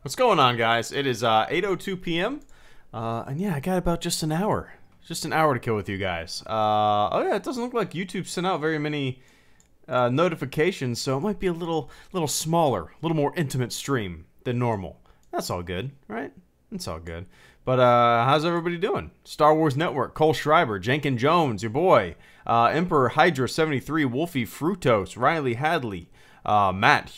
What's going on, guys? It is 8:02 p.m. And yeah, I got about just an hour. Just an hour to kill with you guys. Oh yeah, it doesn't look like YouTube sent out very many notifications, so it might be a little smaller, a little more intimate stream than normal. That's all good, right? It's all good. But how's everybody doing? Star Wars Network, Cole Schreiber, Jenkin Jones, your boy, Emperor Hydra 73, Wolfie Frutos, Riley Hadley, Matt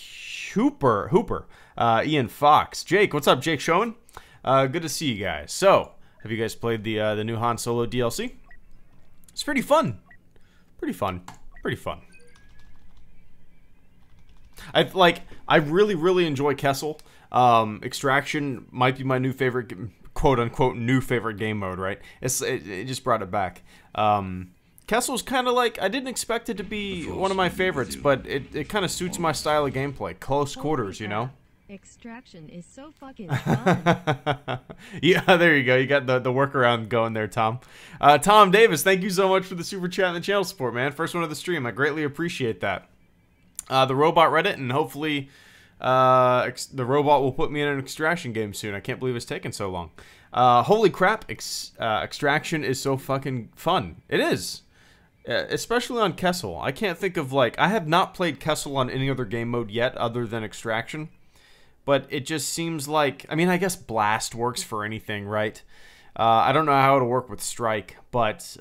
Hooper, Ian Fox, Jake. What's up, Jake Showman? Good to see you guys. So, have you guys played the new Han Solo DLC? It's pretty fun. Pretty fun. I really enjoy Kessel. Extraction might be my new favorite, quote unquote, new favorite game mode, right? It just brought it back. Kessel's kind of like, I didn't expect it to be one of my favorites, but it kind of suits my style of gameplay. Close quarters, you know? Extraction is so fucking fun. Yeah, there you go. You got the workaround going there, Tom. Tom Davis, thank you so much for the super chat and the channel support, man. First one of the stream. I greatly appreciate that. The robot read it, and hopefully the robot will put me in an extraction game soon. I can't believe it's taken so long. Holy crap, extraction is so fucking fun. It is. Especially on Kessel. I can't think of, like, I have not played Kessel on any other game mode yet other than extraction. But it just seems like, I mean, I guess Blast works for anything, right? I don't know how it'll work with Strike, but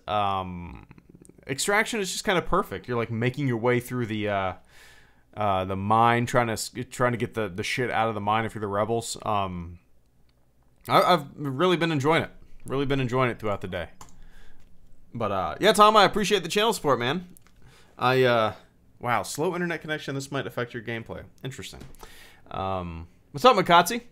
extraction is just kind of perfect. You're like making your way through the mine, trying to get the shit out of the mine if you're the rebels. I've really been enjoying it. Really been enjoying it throughout the day. But yeah, Tom, I appreciate the channel support, man. Wow, slow internet connection. This might affect your gameplay. Interesting. What's up, Makatsi?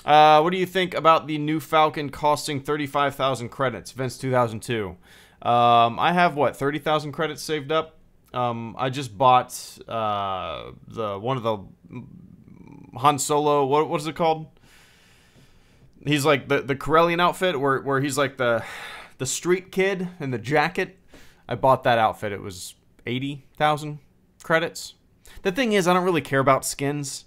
What do you think about the new Falcon costing 35,000 credits? Vince 2002. I have, what, 30,000 credits saved up? I just bought one of the Han Solo, what is it called? He's like the Corellian outfit where he's like the street kid in the jacket. I bought that outfit. It was 80,000 credits. The thing is, I don't really care about skins.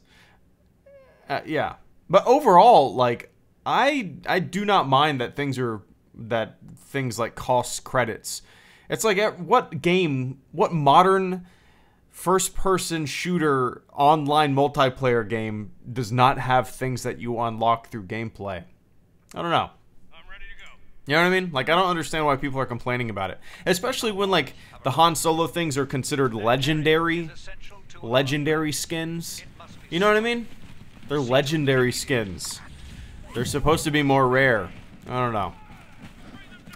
Yeah. But overall, like, I do not mind that things like cost credits. It's like, what modern first-person shooter online multiplayer game does not have things that you unlock through gameplay? I don't know. I'm ready to go. You know what I mean? Like, I don't understand why people are complaining about it. Especially when, like, the Han Solo things are considered legendary skins. You know what I mean? They're legendary skins. They're supposed to be more rare. I don't know.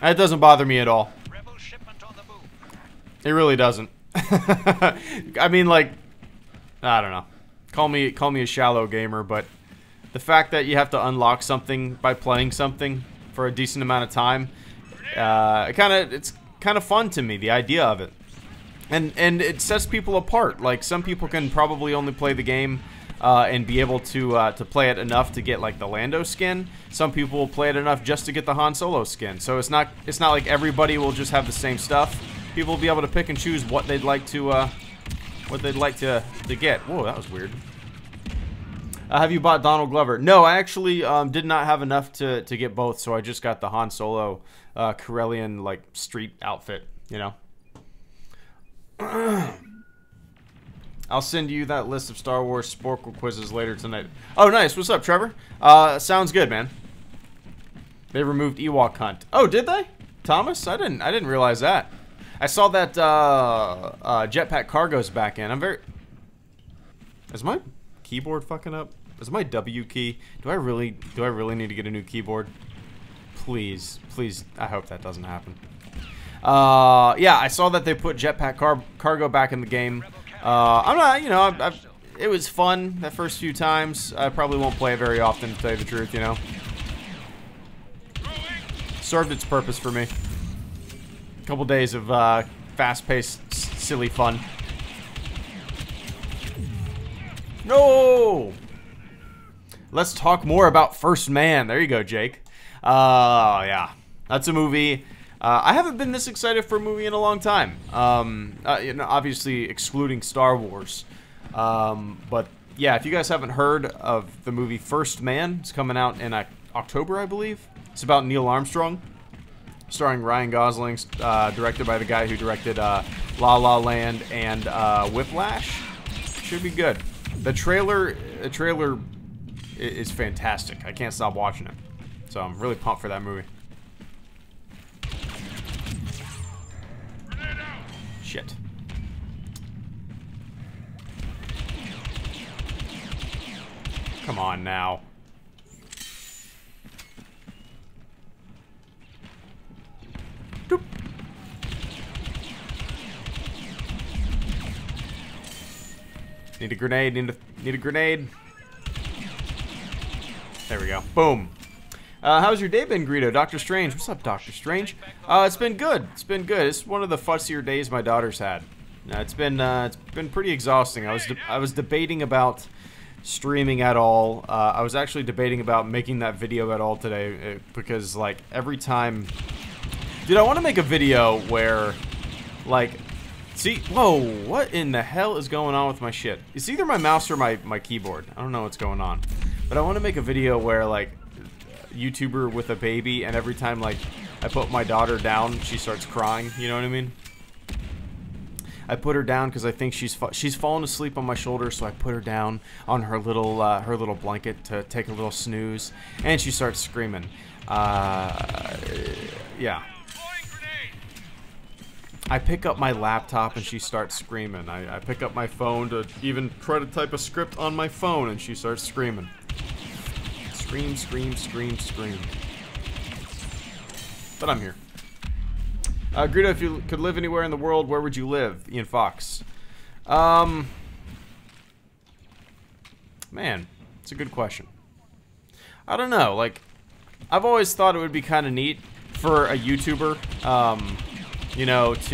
That doesn't bother me at all. It really doesn't. I mean, like, I don't know. Call me a shallow gamer, but the fact that you have to unlock something by playing something for a decent amount of time, it's kind of fun to me, the idea of it. And it sets people apart. Like, some people can probably only play the game and be able to play it enough to get, like, the Lando skin. Some people will play it enough just to get the Han Solo skin. So it's not like everybody will just have the same stuff. People will be able to pick and choose what they'd like to get. Whoa, that was weird. Have you bought Donald Glover? No, I actually did not have enough to get both, so I just got the Han Solo Corellian, like, street outfit, you know? I'll send you that list of Star Wars Sporkle quizzes later tonight. Oh, nice. What's up, Trevor? Sounds good, man. They removed Ewok Hunt. Oh, did they? Thomas? I didn't realize that. I saw that Jetpack Cargo's back in. Is my keyboard fucking up? Is my W key? Do I really need to get a new keyboard? Please, I hope that doesn't happen. Yeah, I saw that they put Jetpack Cargo back in the game. I'm not, you know, it was fun that first few times. I probably won't play it very often, to tell you the truth, you know. Served its purpose for me. A couple days of fast-paced, silly fun. No! Let's talk more about First Man. There you go, Jake. Yeah. That's a movie. I haven't been this excited for a movie in a long time. You know, obviously excluding Star Wars. But yeah, if you guys haven't heard of the movie First Man, it's coming out in October, I believe. It's about Neil Armstrong, starring Ryan Gosling, directed by the guy who directed La La Land and Whiplash. Should be good. The trailer is fantastic. I can't stop watching it. So I'm really pumped for that movie. Shit. Come on now. Doop. Need a grenade. Need a grenade. There we go. Boom. How's your day been, Greedo? Doctor Strange. What's up, Doctor Strange? It's been good. It's been good. It's one of the fussier days my daughter's had. It's been pretty exhausting. I was debating about streaming at all. I was actually debating about making that video at all today because, like, every time... Dude, I want to make a video where, like... See? Whoa, what in the hell is going on with my shit? It's either my mouse or my keyboard. I don't know what's going on. But I want to make a video where, like, YouTuber with a baby, and every time, like, I put my daughter down, she starts crying. You know what I mean? I put her down because I think she's fallen asleep on my shoulder, so I put her down on her little blanket to take a little snooze, and she starts screaming. Yeah. I pick up my laptop and she starts screaming. I pick up my phone to even try to type a script on my phone, and she starts screaming. Scream, scream, scream, scream. But I'm here. Greedo, if you could live anywhere in the world, where would you live? Ian Fox. Man, it's a good question. I don't know. Like, I've always thought it would be kind of neat for a YouTuber, you know, if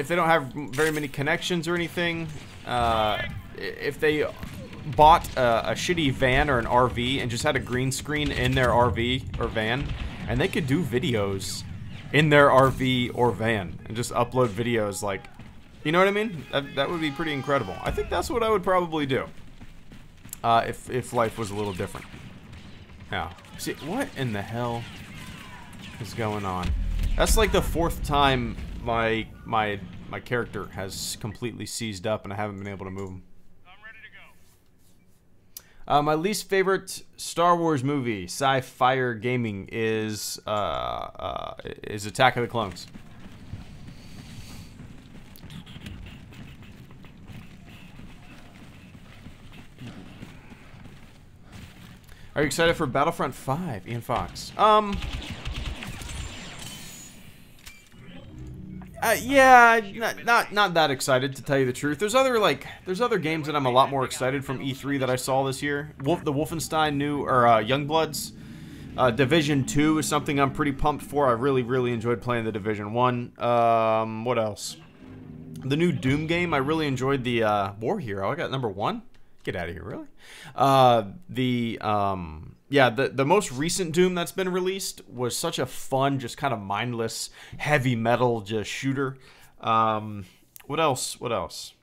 they don't have very many connections or anything, if they bought a shitty van or an RV and just had a green screen in their RV or van, and they could do videos in their RV or van and just upload videos, like, you know what I mean? That would be pretty incredible. I think that's what I would probably do if life was a little different. Yeah. See, what in the hell is going on? That's like the fourth time my character has completely seized up and I haven't been able to move him. My least favorite Star Wars movie, sci-fi gaming, is Attack of the Clones. Are you excited for Battlefront 5, Ian Fox? Yeah, not that excited, to tell you the truth. There's other games that I'm a lot more excited from E3 that I saw this year. The Wolfenstein Youngbloods. Division 2 is something I'm pretty pumped for. I really enjoyed playing the Division 1. What else? The new Doom game. I really enjoyed the War Hero. I got number 1. Get out of here, really? Yeah, the most recent Doom that's been released was such a fun, just kind of mindless, heavy metal just shooter. What else? What else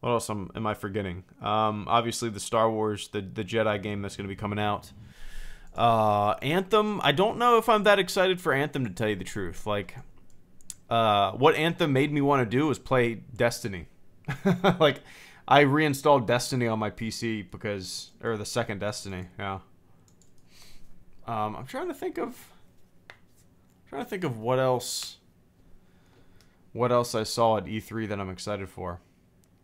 am I forgetting? Obviously the Star Wars, the Jedi game that's going to be coming out. Anthem. I don't know if I'm that excited for Anthem, to tell you the truth. Like, what Anthem made me want to do was play Destiny. Like, I reinstalled Destiny on my PC because, or the second Destiny, yeah. I'm trying to think of what else I saw at E3 that I'm excited for.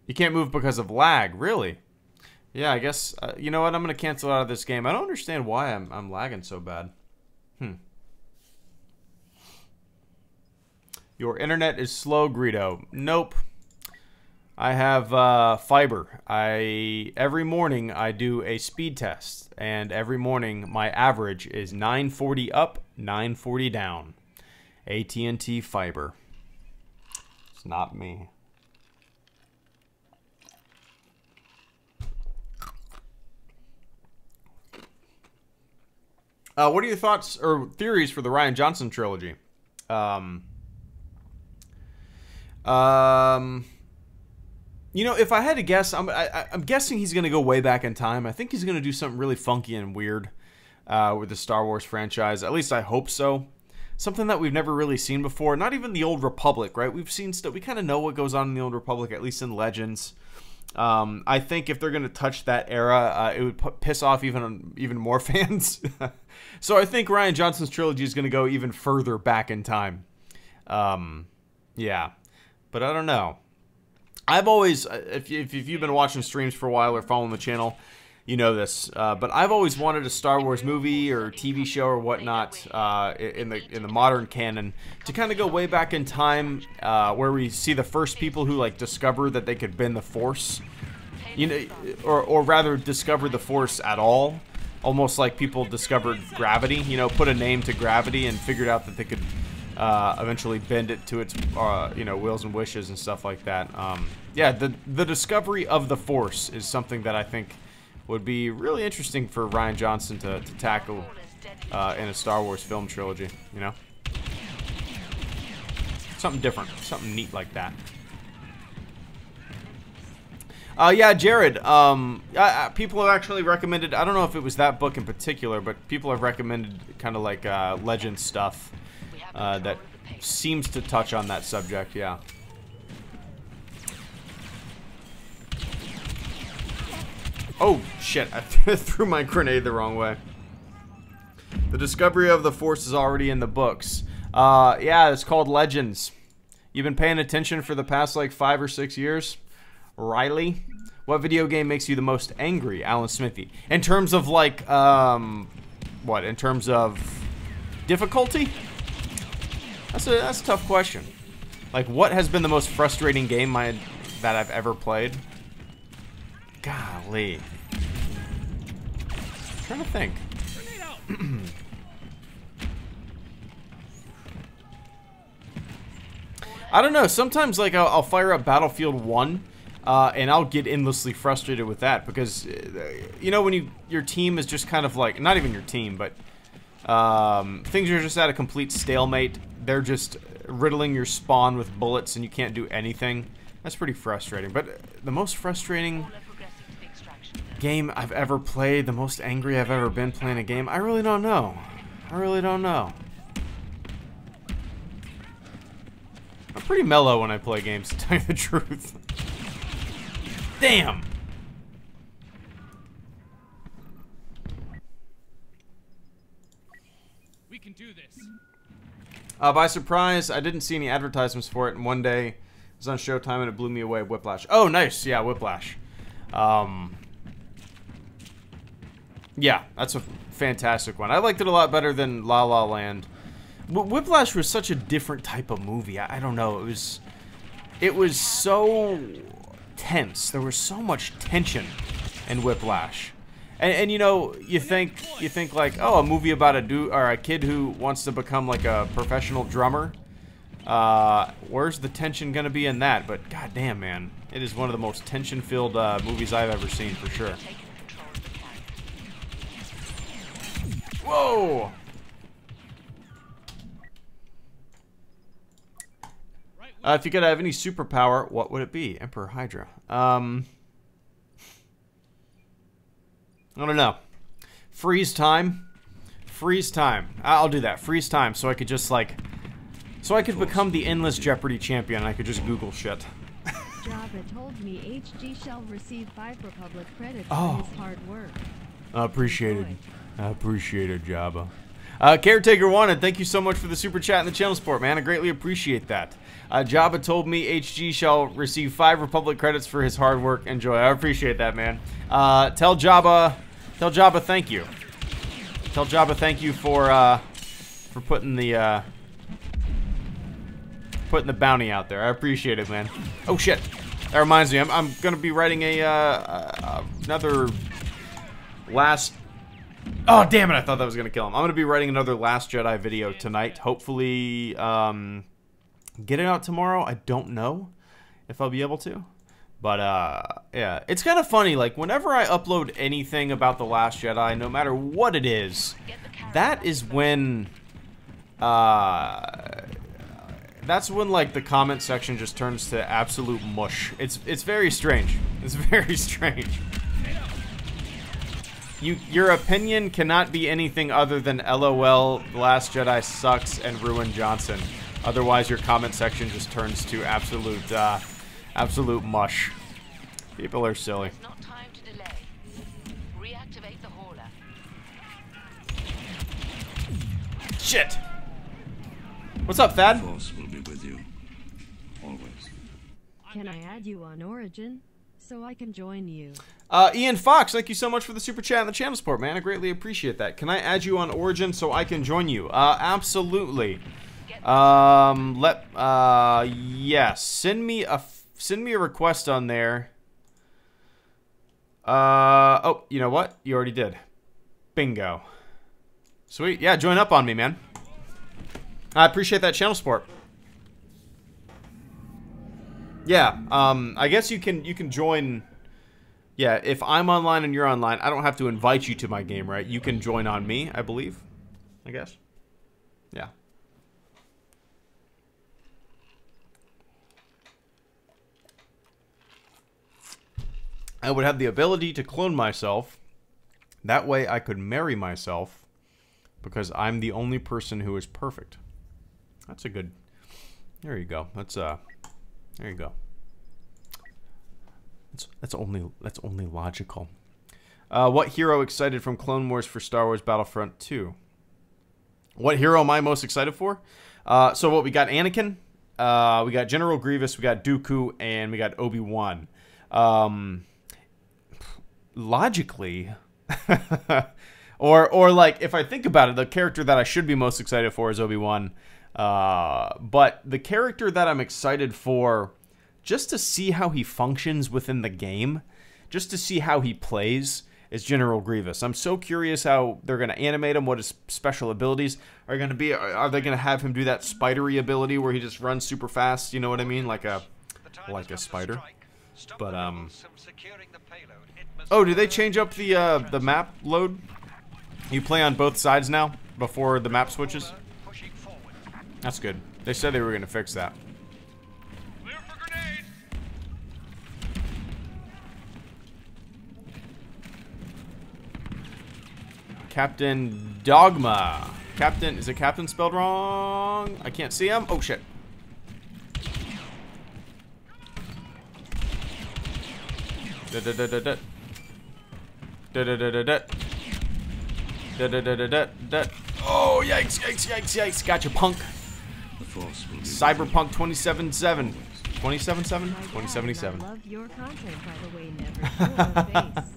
You can't move because of lag, really? Yeah, I guess, you know what, I'm going to cancel out of this game. I don't understand why I'm lagging so bad. Your internet is slow, Greedo. Nope. I have fiber. Every morning I do a speed test, and every morning my average is 940 up, 940 down. AT&T fiber. It's not me. What are your thoughts or theories for the Rian Johnson trilogy? You know, if I had to guess, I'm guessing he's going to go way back in time. I think he's going to do something really funky and weird with the Star Wars franchise. At least I hope so. Something that we've never really seen before. Not even the Old Republic, right? We've seen stuff. We kind of know what goes on in the Old Republic, at least in Legends. I think if they're going to touch that era, it would piss off even more fans. So I think Rian Johnson's trilogy is going to go even further back in time. Yeah, but I don't know. I've always, if you've been watching streams for a while or following the channel, you know this. But I've always wanted a Star Wars movie or TV show or whatnot in the modern canon to kind of go way back in time, where we see the first people who like discover that they could bend the Force, you know, or rather discover the Force at all. Almost like people discovered gravity, you know, put a name to gravity and figured out that they could eventually bend it to its, you know, wills and wishes and stuff like that. Yeah, the discovery of the Force is something that I think would be really interesting for Rian Johnson to tackle in a Star Wars film trilogy, you know? Something different, something neat like that. Yeah, Jared, people have actually recommended, I don't know if it was that book in particular, but people have recommended kind of like legend stuff that seems to touch on that subject, yeah. Oh, shit, I threw my grenade the wrong way. The discovery of the Force is already in the books. Yeah, it's called Legends. You've been paying attention for the past, like, 5 or 6 years? Riley? What video game makes you the most angry? Alan Smithy. In terms of, like, what? In terms of difficulty? That's a tough question. Like, what has been the most frustrating game that I've ever played? Golly. I'm trying to think. I don't know. Sometimes, like, I'll fire up Battlefield 1, and I'll get endlessly frustrated with that because, you know, when your team is just kind of like, not even your team, but things are just at a complete stalemate. They're just riddling your spawn with bullets, and you can't do anything. That's pretty frustrating. But the most frustrating game I've ever played, the most angry I've ever been playing a game, I really don't know. I really don't know. I'm pretty mellow when I play games, to tell you the truth. Damn! We can do this. By surprise, I didn't see any advertisements for it, and one day it was on Showtime and it blew me away. Whiplash. Oh, nice. Yeah, Whiplash. Yeah, that's a fantastic one. I liked it a lot better than La La Land. Whiplash was such a different type of movie. I don't know. It was so tense. There was so much tension in Whiplash. And you know, you think like, oh, a movie about a kid who wants to become like a professional drummer. Where's the tension gonna be in that? But goddamn, man, it is one of the most tension-filled movies I've ever seen for sure. Whoa! If you could have any superpower, what would it be? Emperor Hydra. I don't know. Freeze time. Freeze time. I'll do that. Freeze time, so I could just like, so I could become the endless Jeopardy champion. And I could just Google shit. Jabba told me HG shall receive 5 Republic credits for his hard work. Appreciated. Appreciated, Jabba. Caretaker Wanted, thank you so much for the super chat and the channel support, man. I greatly appreciate that. Jabba told me HG shall receive 5 Republic credits for his hard work and joy. I appreciate that, man. Tell Jabba thank you. Tell Jabba thank you for putting the bounty out there. I appreciate it, man. Oh shit, that reminds me. I'm gonna be writing another last. Oh damn it! I thought that was gonna kill him. I'm gonna be writing another Last Jedi video tonight. Hopefully, get it out tomorrow. I don't know if I'll be able to, but yeah, it's kind of funny. Like whenever I upload anything about the Last Jedi, no matter what it is, that is when that's when like the comment section just turns to absolute mush. It's very strange. It's very strange. Your opinion cannot be anything other than LOL, The Last Jedi sucks, and Ruin Johnson. Otherwise, your comment section just turns to absolute mush. People are silly. There's not time to delay. Reactivate the hauler. Shit. What's up, Thad? Force will be with you. Always. Can I add you on Origin so I can join you? Ian Fox, thank you so much for the super chat and the channel support, man. I greatly appreciate that. Can I add you on Origin so I can join you? Absolutely. Yes. Send me a request on there. Oh, you know what? You already did. Bingo. Sweet. Yeah, join up on me, man. I appreciate that channel support. Yeah, I guess you can join. Yeah, if I'm online and you're online, I don't have to invite you to my game, right? You can join on me, I believe. I guess. Yeah. I would have the ability to clone myself. That way I could marry myself because I'm the only person who is perfect. That's a good... There you go. That's there you go. That's only logical. What hero excited from Clone Wars for Star Wars Battlefront 2? What hero am I most excited for? So what we got Anakin, we got General Grievous, we got Dooku, and we got Obi-Wan. Logically, or like if I think about it, the character that I should be most excited for is Obi-Wan. But the character that I'm excited for, just to see how he functions within the game, just to see how he plays, is General Grievous. I'm so curious how they're going to animate him, what his special abilities are going to be. Are they going to have him do that spidery ability where he just runs super fast, you know what I mean? Like a spider. But, oh, did they change up the map load? You play on both sides now before the map switches? That's good. They said they were going to fix that. Captain Dogma. Captain, is it Captain spelled wrong? I can't see him. Oh, shit. Oh, yikes, yikes, yikes, yikes. Gotcha, punk. Cyberpunk 2077. 2077? 2077. I love your content, by the way, never your face.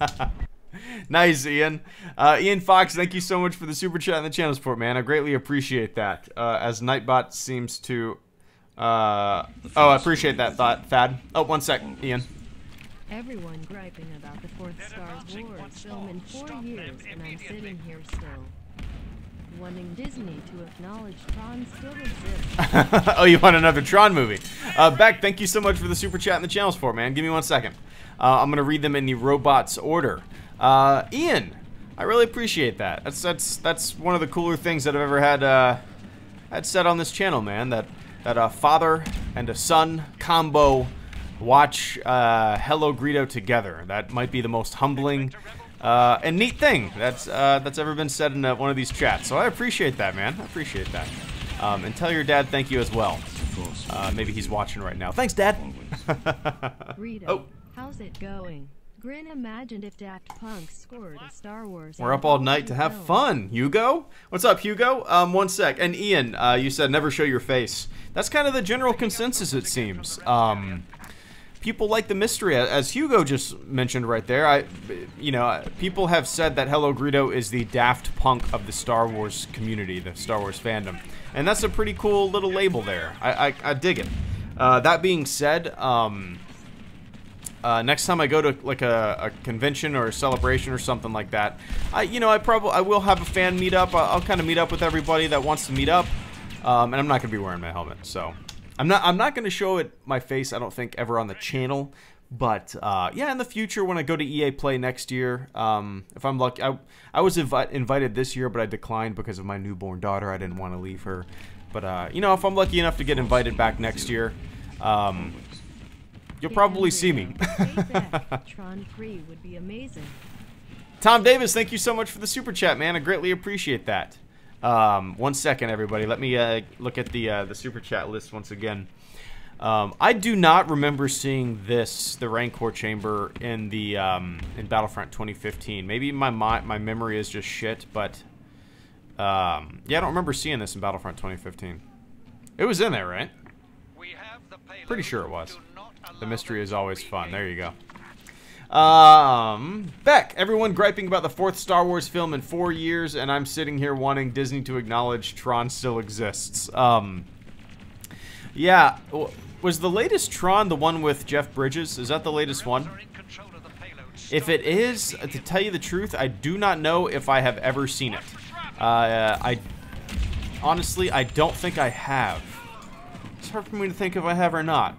Nice, Ian. Ian Fox, thank you so much for the super chat and the channel support, man. I greatly appreciate that. As Nightbot seems to... oh, I appreciate that thought, Thad. Oh, one sec, Ian. Everyone griping about the fourth Star Wars film in 4 years, and I'm sitting here still, wanting Disney to acknowledge Tron still exists. Oh, you want another Tron movie? Beck, thank you so much for the super chat and the channel support, man. Give me 1 second. I'm gonna read them in the robots order. Ian, I really appreciate that. That's one of the cooler things that I've ever had said on this channel, man. That a father and a son combo watch HelloGreedo together. That might be the most humbling and neat thing that's ever been said in one of these chats. So I appreciate that, man. I appreciate that. And tell your dad thank you as well. Maybe he's watching right now. Thanks, Dad. Greedo, oh. How's it going? Grin imagined if Daft Punk scored a Star Wars. We're up all night to have fun. Hugo? What's up, Hugo? 1 sec. And Ian, you said never show your face. That's kind of the general consensus, it seems. People like the mystery, as Hugo just mentioned right there. People have said that HelloGreedo is the Daft Punk of the Star Wars community, the Star Wars fandom, and that's a pretty cool little label there. I dig it. That being said, next time I go to like a convention or a celebration or something like that, I will have a fan meetup. I'll kind of meet up with everybody that wants to meet up, and I'm not gonna be wearing my helmet, so. I'm not going to show it my face, I don't think, ever on the channel. But, yeah, in the future, when I go to EA Play next year, if I'm lucky, I was invited this year, but I declined because of my newborn daughter. I didn't want to leave her But, you know, if I'm lucky enough to get invited back next year, you'll probably see me. Tron 3 would be amazing. Tom Davis, thank you so much for the super chat, man. I greatly appreciate that. 1 second, everybody. Let me look at the super chat list once again. I do not remember seeing this, the Rancor chamber, in the in Battlefront 2015. Maybe my memory is just shit, but yeah, I don't remember seeing this in Battlefront 2015. It was in there, right? Pretty sure it was. The mystery is always fun. There you go. Beck, everyone griping about the 4th Star Wars film in 4 years, and I'm sitting here wanting Disney to acknowledge Tron still exists. Yeah, was the latest Tron the one with Jeff Bridges? Is that the latest one? If it is, to tell you the truth, I do not know if I have ever seen it. Honestly, I don't think I have. It's hard for me to think if I have or not.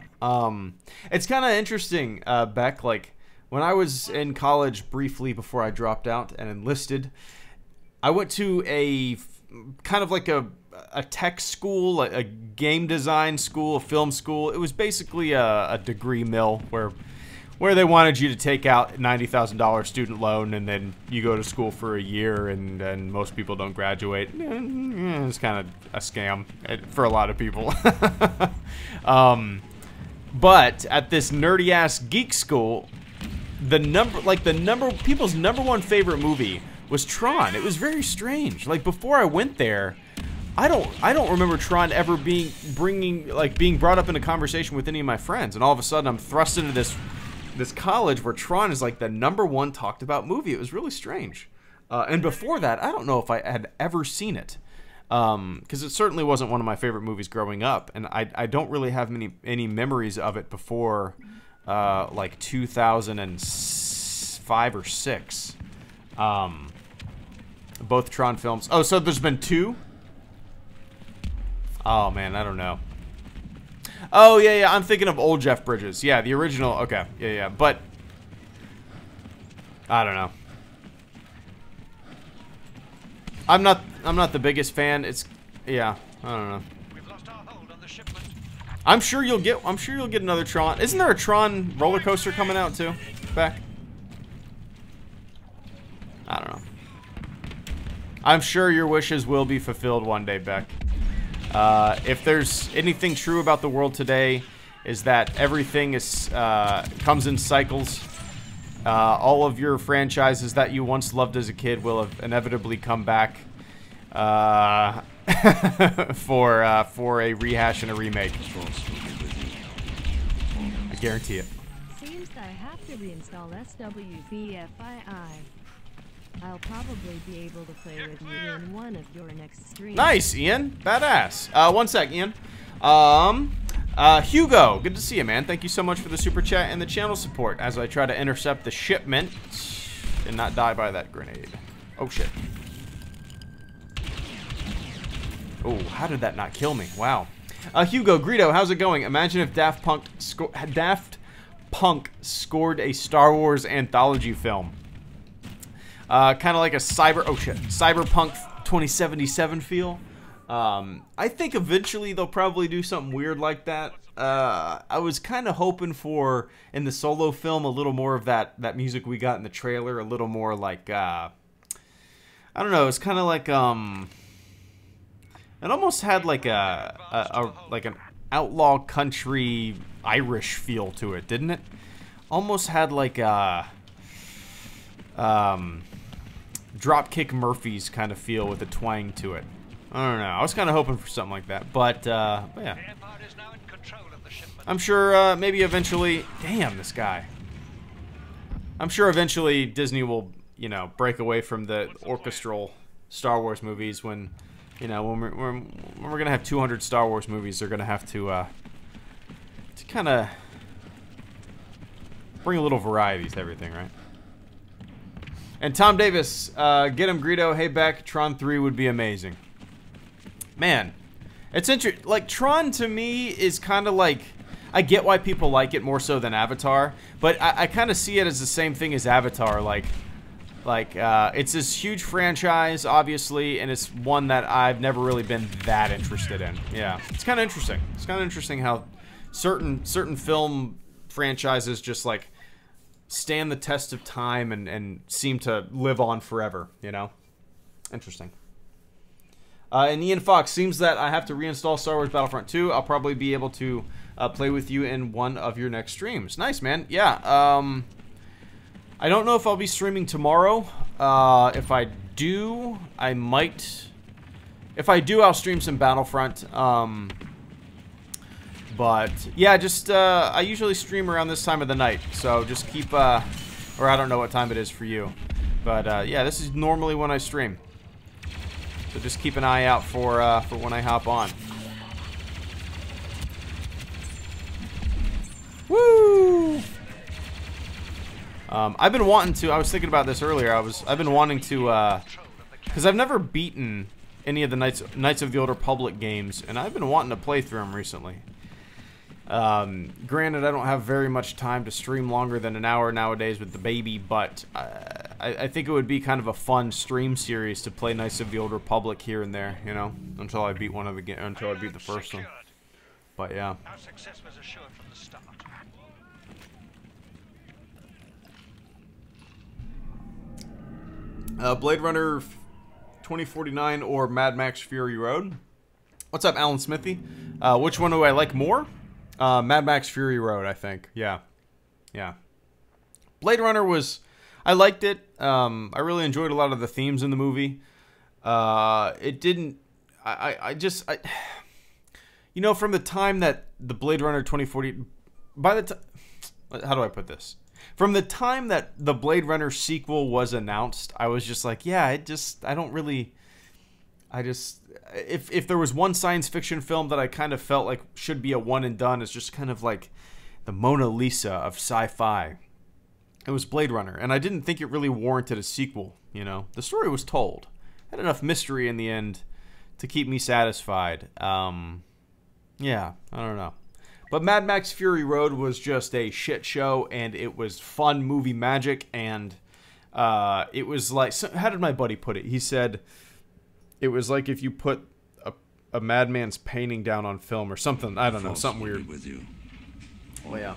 It's kind of interesting, Beck, like, when I was in college briefly before I dropped out and enlisted, I went to a kind of like a tech school, a game design school, a film school. It was basically a degree mill where they wanted you to take out a $90,000 student loan and then you go to school for a year and most people don't graduate. It's kind of a scam for a lot of people. But at this nerdy ass geek school, people's number one favorite movie was Tron. It was very strange. Like, before I went there, I don't remember Tron ever being brought up in a conversation with any of my friends, and all of a sudden I'm thrust into this college where Tron is like the number one talked about movie. It was really strange. And before that, I don't know if I had ever seen it, because it certainly wasn't one of my favorite movies growing up, and I don't really have any memories of it before like 2005 or 6. Both Tron films. Oh, so there's been 2? Oh man, I don't know. Oh yeah, I'm thinking of old Jeff Bridges. Yeah, the original. Okay, yeah, but I don't know. I'm not the biggest fan. Yeah, I don't know. I'm sure you'll get another Tron. Isn't there a Tron roller coaster coming out too? Beck? I don't know. I'm sure your wishes will be fulfilled one day, Beck. If there's anything true about the world today, is that everything comes in cycles. All of your franchises that you once loved as a kid will have inevitably come back for a rehash and a remake. I guarantee it. Seems I have to reinstall SWTOR. I'll probably be able to play with you in one of your next streams. Nice, Ian. Badass. 1 sec, Ian. Hugo, good to see you, man. Thank you so much for the super chat and the channel support as I try to intercept the shipment and not die by that grenade. Oh, shit. Oh, how did that not kill me? Wow. Hugo, Greedo, how's it going? Imagine if Daft Punk scored a Star Wars anthology film. Kind of like a Cyberpunk 2077 feel. I think eventually they'll probably do something weird like that. I was kind of hoping for, in the Solo film, a little more of that music we got in the trailer. A little more like, I don't know, it's kind of like, it almost had like like an outlaw country Irish feel to it, didn't it? Almost had like a, Dropkick Murphys kind of feel with a twang to it. I don't know. I was kind of hoping for something like that, but yeah. I'm sure maybe eventually. Damn, this guy. I'm sure eventually Disney will, you know, break away from the orchestral Star Wars movies when, you know, when we're gonna have 200 Star Wars movies. They're gonna have to kind of bring a little variety to everything, right? And Tom Davis, get him, Greedo. Hey, Beck, Tron 3 would be amazing. Man, it's interesting. Like, Tron to me is kind of like, I get why people like it more so than Avatar, but I kind of see it as the same thing as Avatar. Like Like, it's this huge franchise, obviously, and it's one that I've never really been that interested in. Yeah, it's kind of interesting. It's kind of interesting how certain film franchises just, like, stand the test of time and seem to live on forever, you know? Interesting. And Ian Fox, seems that I have to reinstall Star Wars Battlefront 2. I'll probably be able to play with you in one of your next streams. Nice, man. Yeah, I don't know if I'll be streaming tomorrow. If I do, I might. If I do, I'll stream some Battlefront. But yeah, just I usually stream around this time of the night, so just keep. Or I don't know what time it is for you, but yeah, this is normally when I stream. So just keep an eye out for when I hop on. Woo! I've been wanting to. I was thinking about this earlier. I've been wanting to, because I've never beaten any of the Knights of the Old Republic games, and I've been wanting to play through them recently. Granted, I don't have very much time to stream longer than an hour nowadays with the baby, but I think it would be kind of a fun stream series to play Knights of the Old Republic here and there, you know, until I beat until I beat the first one. But yeah. Our success was assured from the start. Blade Runner 2049 or Mad Max Fury Road. What's up, Alan Smithy? Which one do I like more? Mad Max Fury Road, I think. Yeah. Yeah. Blade Runner was... I liked it. I really enjoyed a lot of the themes in the movie. It didn't... you know, from the time that the Blade Runner 2040... By the time... How do I put this? From the time that the Blade Runner sequel was announced, I was just like, yeah, I don't really... If there was one science fiction film that I kind of felt like should be a one and done, it's just kind of like the Mona Lisa of sci-fi. It was Blade Runner, and I didn't think it really warranted a sequel, you know? The story was told. Had enough mystery in the end to keep me satisfied. Yeah, I don't know. But Mad Max Fury Road was just a shit show, and it was fun movie magic, and it was like... How did my buddy put it? He said... It was like if you put a madman's painting down on film or something. I don't know, something weird. With you. Oh, yeah.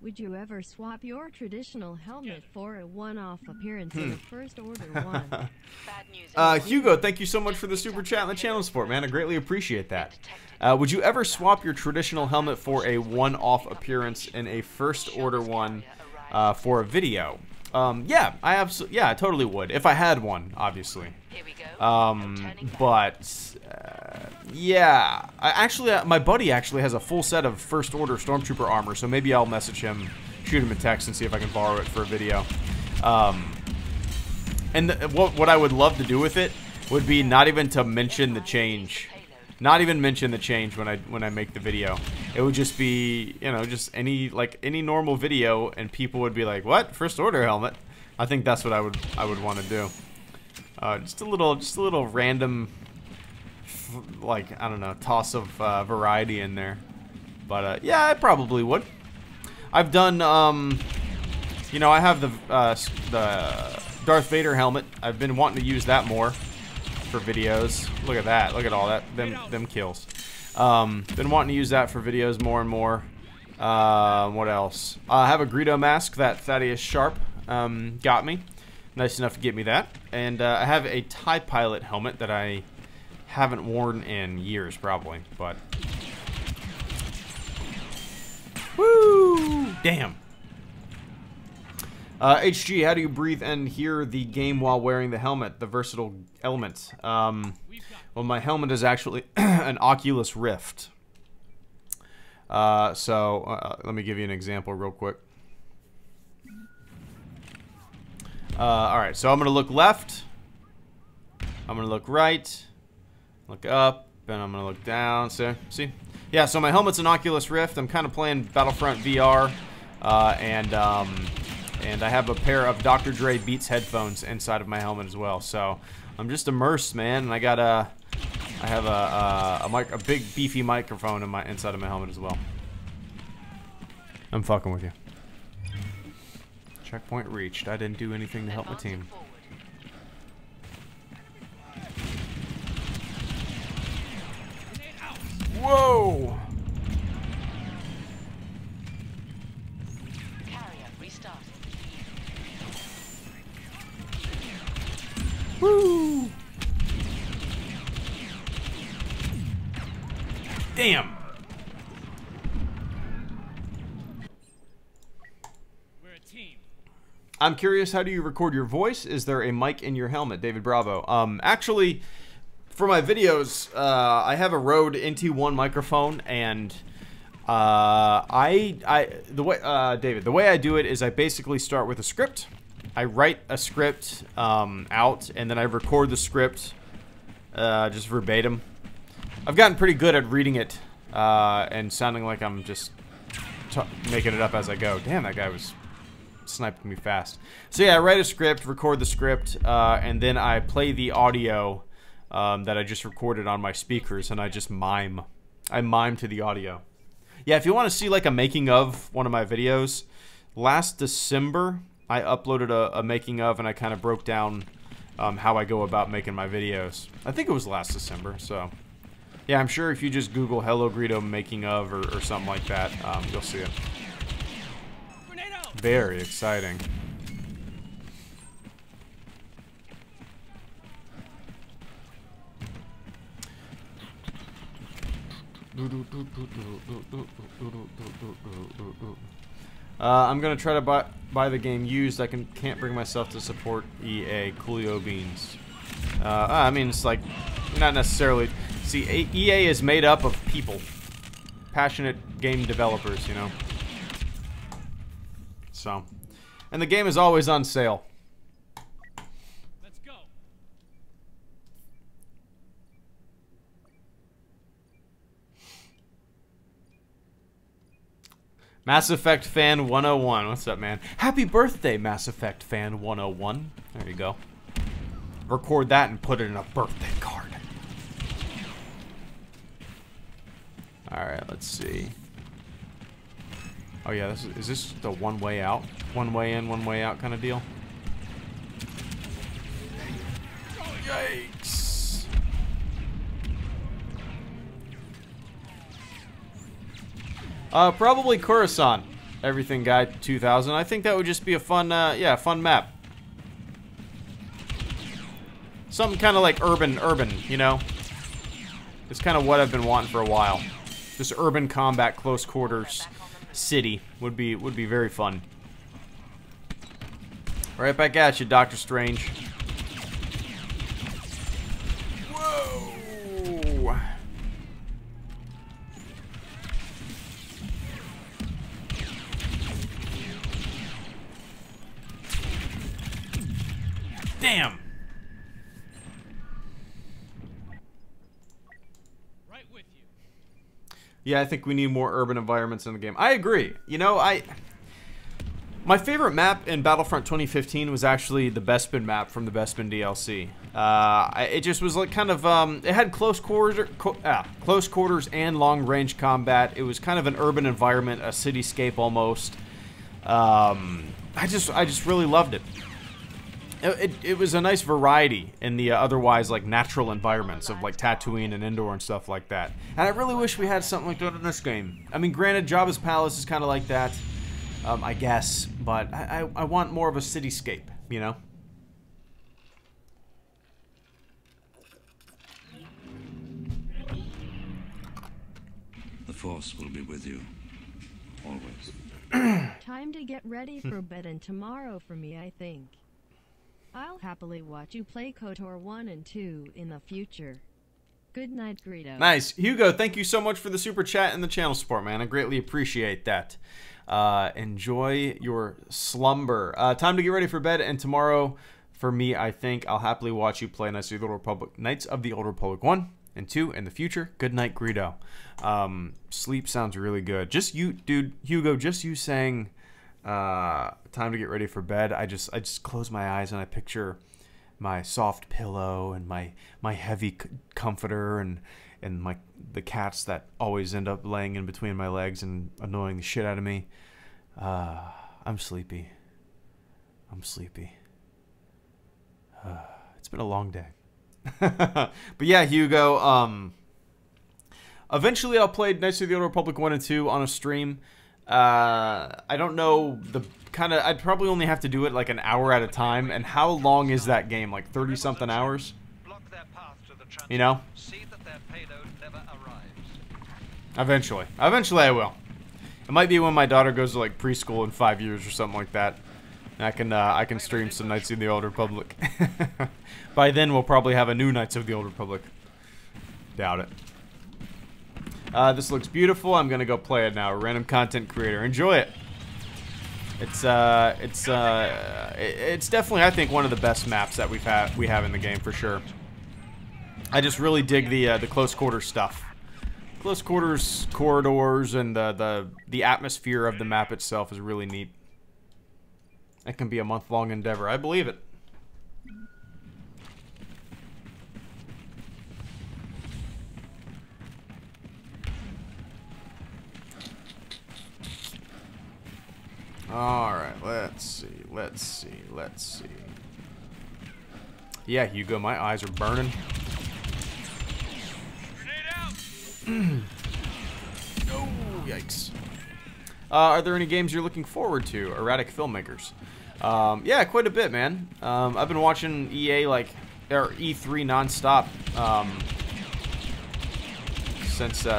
Would you ever swap your traditional helmet for a one-off appearance in a First Order one? Bad news. Hugo, thank you so much for the super chat and the channel support, man. I greatly appreciate that. Would you ever swap your traditional helmet for a one-off appearance in a First Order one for a video? Yeah, I totally would. If I had one, obviously. Here we go. Yeah. My buddy actually has a full set of First Order Stormtrooper armor, so maybe I'll message him, shoot him a text, and see if I can borrow it for a video. And what I would love to do with it would be not even to mention the change. Not even mention the change when I make the video. It would just be, you know, just any normal video, and people would be like, "What? First Order helmet?" I think that's what I would want to do. Just a little random, like, I don't know, toss of variety in there. But yeah, I probably would. I've done, you know, I have the Darth Vader helmet. I've been wanting to use that more for videos. Look at that. Look at all that. Them kills. Been wanting to use that for videos more and more. What else? I have a Greedo mask that Thaddeus Sharp got me. Nice enough to get me that. And I have a TIE Pilot helmet that I haven't worn in years, probably. But woo! Damn. HG, how do you breathe and hear the game while wearing the helmet? The versatile element. Well, my helmet is actually an Oculus Rift. Let me give you an example real quick. Alright, so I'm going to look left. I'm going to look right. Look up. And I'm going to look down. So, see? Yeah, so my helmet's an Oculus Rift. I'm kind of playing Battlefront VR. And I have a pair of Dr. Dre Beats headphones inside of my helmet as well. So I'm just immersed, man. And I have a big beefy microphone inside of my helmet as well. I'm fucking with you. Checkpoint reached. I didn't do anything to help my team. Whoa! Carrier restarted. Woo! Damn! We're a team. I'm curious, how do you record your voice? Is there a mic in your helmet? David Bravo. Actually, for my videos, I have a Rode NT1 microphone, and the way I do it is I basically start with a script. I write a script out, and then I record the script just verbatim. I've gotten pretty good at reading it and sounding like I'm just making it up as I go. Damn, that guy was sniping me fast. So yeah, I write a script, record the script, and then I play the audio that I just recorded on my speakers, and I just mime. I mime to the audio. Yeah, if you want to see like a making of one of my videos, last December I uploaded a making of, and I kind of broke down how I go about making my videos. I think it was last December, so yeah, I'm sure if you just Google HelloGreedo making of or something like that, you'll see it. Very exciting. I'm gonna try to buy the game used. I can't bring myself to support EA. Coolio beans. I mean, it's like not necessarily. See, EA is made up of people, passionate game developers, you know. So, and the game is always on sale. Let's go. Mass Effect Fan 101. What's up, man? Happy birthday, Mass Effect Fan 101. There you go. Record that and put it in a birthday card. Alright, let's see. Oh yeah, is this the one way out? One way in, one way out kind of deal? Yikes! Probably Coruscant. Everything Guy 2000. I think that would just be a fun, yeah, fun map. Something kind of like urban, you know? It's kind of what I've been wanting for a while. This urban combat, close quarters city would be very fun. Right back at you, Doctor Strange. Whoa! Damn! Right with you. Yeah, I think we need more urban environments in the game. I agree. You know, my favorite map in Battlefront 2015 was actually the Bespin map from the Bespin DLC. It just was like kind of, it had close quarters and long-range combat. It was kind of an urban environment, a cityscape almost. I just really loved it. It was a nice variety in the otherwise like natural environments of like Tatooine and Endor and stuff like that. And I really wish we had something like that in this game. I mean, granted, Jabba's palace is kind of like that, I guess, but I want more of a cityscape, you know? The Force will be with you. Always. Time to get ready for bed and tomorrow for me, I think. I'll happily watch you play KOTOR 1 and 2 in the future. Good night, Greedo. Nice. Hugo, thank you so much for the super chat and the channel support, man. I greatly appreciate that. Enjoy your slumber. Time to get ready for bed, and tomorrow, for me, I think I'll happily watch you play Knights of the Old Republic 1 and 2 in the future. Good night, Greedo. Sleep sounds really good. Just you, dude, Hugo, just you saying... time to get ready for bed. I just close my eyes and I picture my soft pillow and my heavy comforter and the cats that always end up laying in between my legs and annoying the shit out of me. I'm sleepy. I'm sleepy. It's been a long day. But yeah, Hugo, eventually I'll play Knights of the Old Republic 1 and 2 on a stream. I don't know the kind of... I'd probably only have to do it like an hour at a time. And how long is that game? Like 30-something hours? You know? See that their payload never arrives. Eventually. Eventually I will. It might be when my daughter goes to like preschool in 5 years or something like that. And I can stream some Knights of the Old Republic. By then we'll probably have a new Knights of the Old Republic. Doubt it. This looks beautiful. I'm gonna go play it now. Random content creator. Enjoy it. It's definitely, I think, one of the best maps that we have in the game for sure. I just really dig the close quarters stuff. Close quarters corridors and the atmosphere of the map itself is really neat. That can be a month-long endeavor. I believe it. Alright, let's see. Yeah, Hugo, my eyes are burning. Oh, yikes. Are there any games you're looking forward to? Erratic filmmakers. Yeah, quite a bit, man. I've been watching EA or E3 nonstop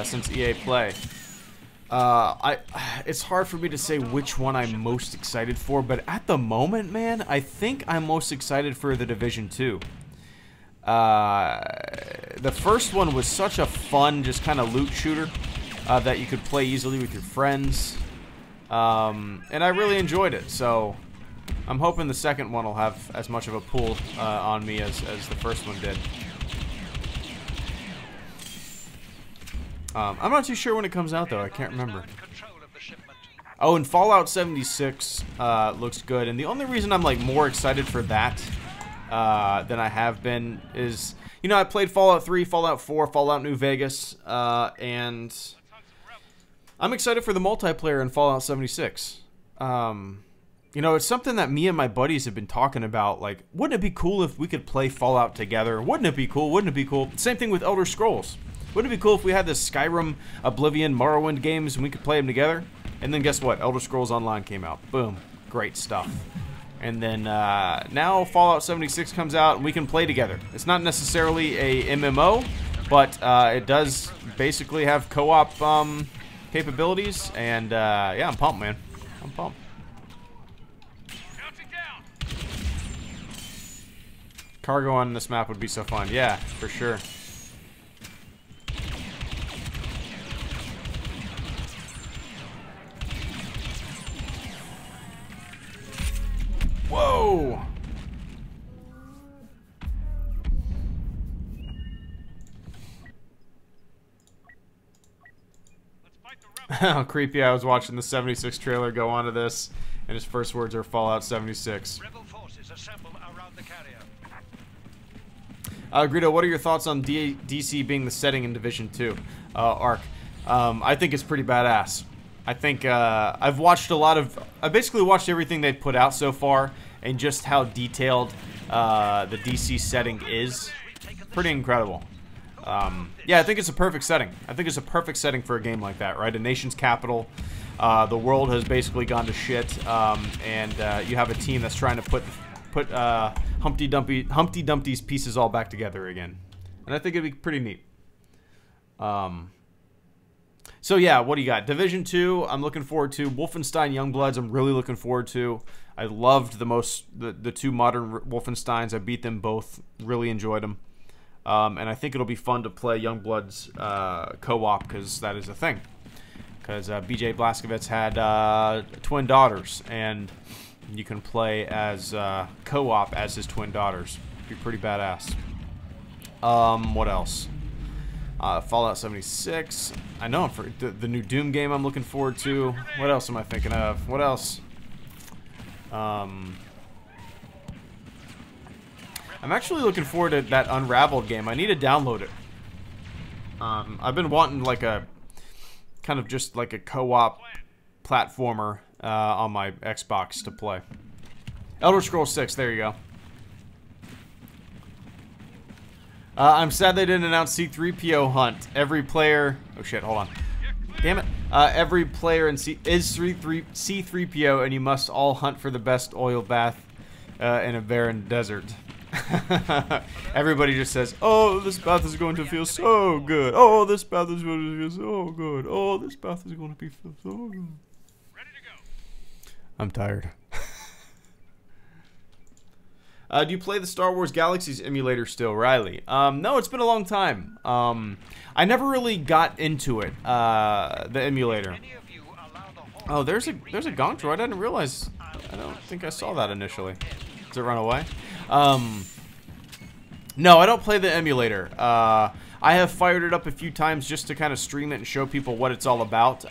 since EA Play. It's hard for me to say which one I'm most excited for, but at the moment, man, I think I'm most excited for The Division 2. The first one was such a fun, just kind of loot shooter that you could play easily with your friends, and I really enjoyed it. So I'm hoping the second one will have as much of a pull on me as the first one did. I'm not too sure when it comes out, though. I can't remember. Oh, and Fallout 76 looks good. And the only reason I'm like more excited for that than I have been is, you know, I played Fallout 3, Fallout 4, Fallout New Vegas, and I'm excited for the multiplayer in Fallout 76. You know, it's something that me and my buddies have been talking about. Like, wouldn't it be cool if we could play Fallout together? Wouldn't it be cool? Wouldn't it be cool? Same thing with Elder Scrolls. Wouldn't it be cool if we had this Skyrim, Oblivion, Morrowind games and we could play them together? And then guess what? Elder Scrolls Online came out. Boom. Great stuff. And then now Fallout 76 comes out and we can play together. It's not necessarily a MMO, but it does basically have co-op capabilities. And yeah, I'm pumped, man. I'm pumped. Cargo on this map would be so fun. Yeah, for sure. Whoa! How creepy. I was watching the 76 trailer go onto this, and his first words are Fallout 76. Rebel forces assemble around the carrier. Greedo, what are your thoughts on DC being the setting in Division 2 arc? I think it's pretty badass. I think I've watched a lot of... I basically watched everything they've put out so far, and just how detailed the DC setting is. Pretty incredible. Yeah, I think it's a perfect setting. I think it's a perfect setting for a game like that, right? A nation's capital. The world has basically gone to shit, and you have a team that's trying to put Humpty Dumpty's pieces all back together again. And I think it'd be pretty neat. So yeah, what do you got? Division 2, I'm looking forward to. Wolfenstein Youngbloods, I'm really looking forward to. I loved the two modern Wolfensteins. I beat them both. Really enjoyed them. And I think it'll be fun to play Youngbloods co-op, because that is a thing. Because BJ Blazkowicz had twin daughters, and you can play as co-op as his twin daughters. Be pretty badass. What else? Fallout 76. I know, for the new Doom game I'm looking forward to. What else am I thinking of? What else? I'm actually looking forward to that Unraveled game. I need to download it. I've been wanting like a kind of just like a co-op platformer on my Xbox to play. Elder Scrolls 6, there you go. I'm sad they didn't announce C-3PO hunt. Every player... Oh shit, hold on. Damn it. Every player in is C-3PO, and you must all hunt for the best oil bath in a barren desert. Everybody just says, oh, this bath is going to feel so good. Oh, this bath is going to feel so good. Oh, this bath is going to feel so good. Ready to go. I'm tired. Do you play the Star Wars Galaxies emulator still, Riley? No, it's been a long time. I never really got into it, the emulator. Oh, there's a gong droid. I didn't realize. I don't think I saw that initially. Does it run away? No, I don't play the emulator. I have fired it up a few times just to kind of stream it and show people what it's all about.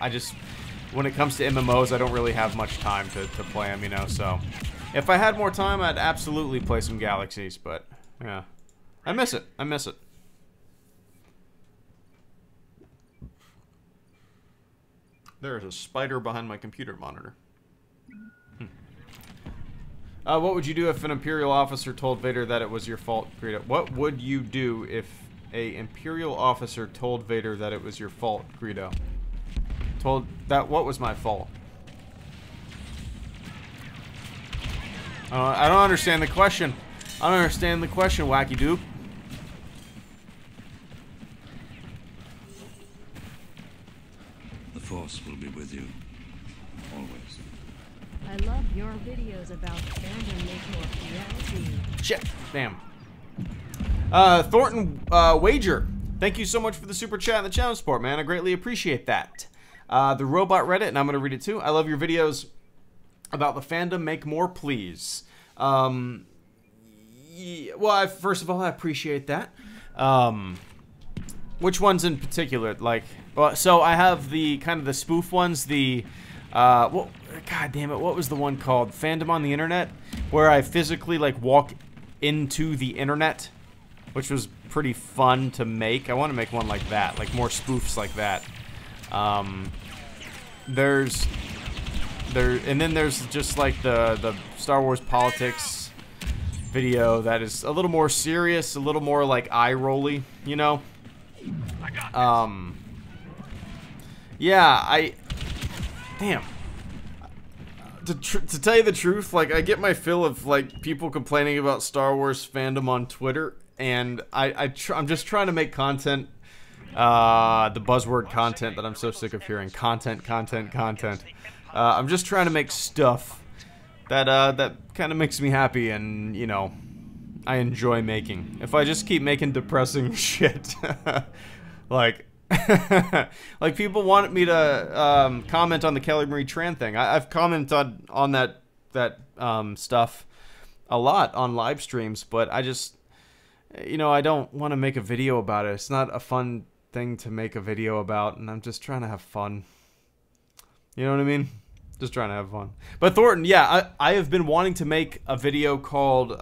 When it comes to MMOs, I don't really have much time to play them, you know, so... If I had more time, I'd absolutely play some Galaxies, but, yeah. I miss it. I miss it. There is a spider behind my computer monitor. What would you do if an Imperial officer told Vader that it was your fault, Greedo? What would you do if a Imperial officer told Vader that it was your fault, Greedo? What was my fault? I don't understand the question. I don't understand the question, Wacky Duke. The Force will be with you. Always. I love your videos about fandom make more reality. Shit. Damn. Thornton Wager. Thank you so much for the super chat and the channel support, man. I greatly appreciate that. The Robot Reddit, and I'm going to read it too. I love your videos about the fandom. Make more, please. Yeah, well, first of all, I appreciate that. Which ones in particular? Like, well, so I have the kind of the spoof ones. The, well, God damn it, what was the one called? Fandom on the Internet, where I physically like walk into the internet, which was pretty fun to make. I want to make one like that, like more spoofs like that. And then there's just like the Star Wars politics video that is a little more serious, a little more like eye-rolly, you know? Yeah, damn. To tell you the truth, like, I get my fill of, like, people complaining about Star Wars fandom on Twitter, and I'm just trying to make content, the buzzword content that I'm so sick of hearing. Content. I'm just trying to make stuff that kind of makes me happy and, you know, I enjoy making. If I just keep making depressing shit, like, like people want me to comment on the Kelly Marie Tran thing. I've commented on that stuff a lot on live streams, but I just, you know, I don't want to make a video about it. It's not a fun thing to make a video about, and I'm just trying to have fun. You know what I mean? Just trying to have fun. But Thornton, yeah, I have been wanting to make a video called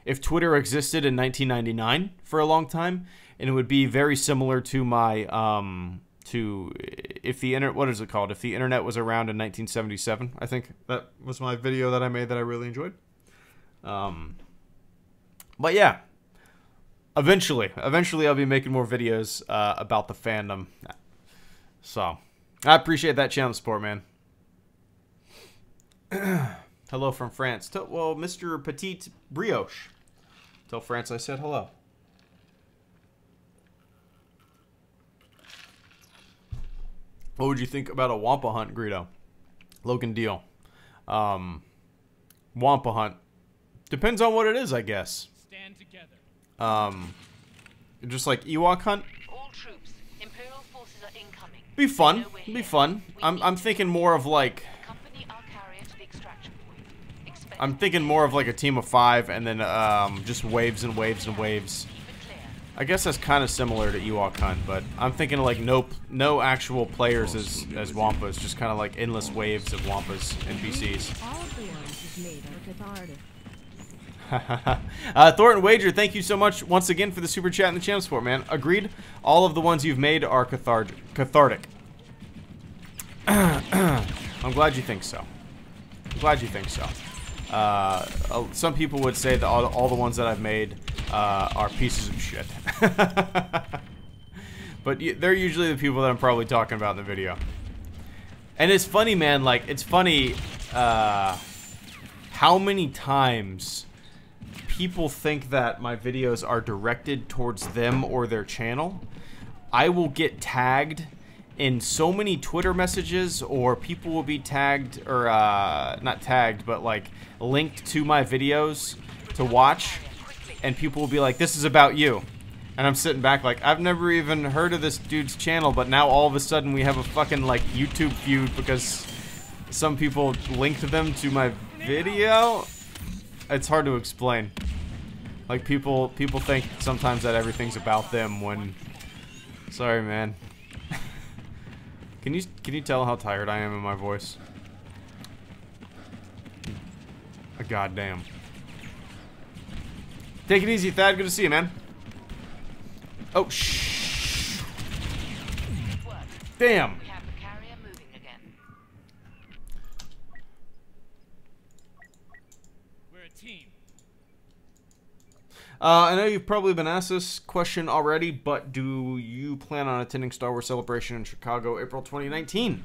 If Twitter Existed in 1999 for a long time, and it would be very similar to my if the internet, what is it called? If the internet was around in 1977, I think that was my video that I made that I really enjoyed. But yeah, eventually I'll be making more videos about the fandom. So I appreciate that channel support, man. Hello from France. Well, Mr. Petite Brioche. Tell France I said hello. What would you think about a Wampa hunt, Greedo? Logan Deal. Wampa hunt. Depends on what it is, I guess. Stand together. Just like Ewok hunt. All troops, Imperial forces are incoming. Be fun. Be fun. I'm thinking more of like. Accompany our carrier to the extraction point. Expect I'm thinking more of like a team of 5 and then just waves and waves and waves. I guess that's kind of similar to Ewok hunt, but I'm thinking of like no actual players as Wampas, just kind of like endless waves of Wampas NPCs. All of the ones you've made are cathartic. Thornton Wager, thank you so much once again for the super chat and the channel support, man. Agreed. All of the ones you've made are cathartic. I'm glad you think so. I'm glad you think so. Some people would say that all the ones that I've made are pieces of shit. But they're usually the people that I'm probably talking about in the video. And it's funny, man, like, it's funny how many times people think that my videos are directed towards them or their channel. I will get tagged in so many Twitter messages, or people will be tagged, or not tagged, but like linked to my videos to watch, and people will be like, this is about you. And I'm sitting back like, I've never even heard of this dude's channel, but now all of a sudden we have a fucking like YouTube feud because some people linked them to my video. It's hard to explain. Like, people think sometimes that everything's about them when, sorry, man. Can you tell how tired I am in my voice? Goddamn. Take it easy, Thad. Good to see you, man. Oh, shh. Damn. We have the carrier moving again. We're a team. I know you've probably been asked this question already, but do you plan on attending Star Wars Celebration in Chicago, April 2019?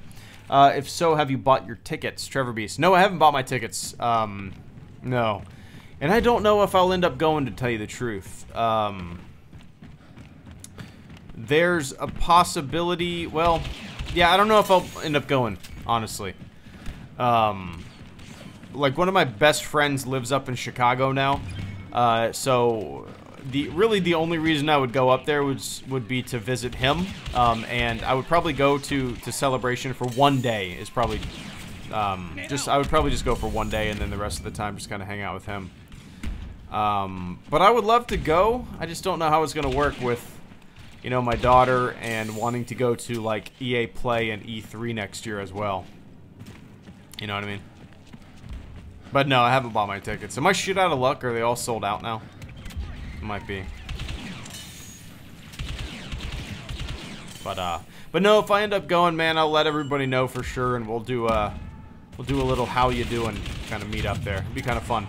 If so, have you bought your tickets? Trevor Beast. No, I haven't bought my tickets. No. And I don't know if I'll end up going, to tell you the truth. There's a possibility, well, yeah, I don't know if I'll end up going, honestly. Like, one of my best friends lives up in Chicago now. So really the only reason I would go up there would be to visit him, and I would probably go to Celebration for one day. Is probably I would probably just go for one day, and then the rest of the time just kind of hang out with him. But I would love to go. I just don't know how it's gonna work with, you know, my daughter and wanting to go to like EA Play and E3 next year as well. You know what I mean? But no, I haven't bought my tickets. Am I shit out of luck? Are they all sold out now? Might be. But no, if I end up going, man, I'll let everybody know for sure, and we'll do a little how you doing kind of meet up there. It'd be kind of fun.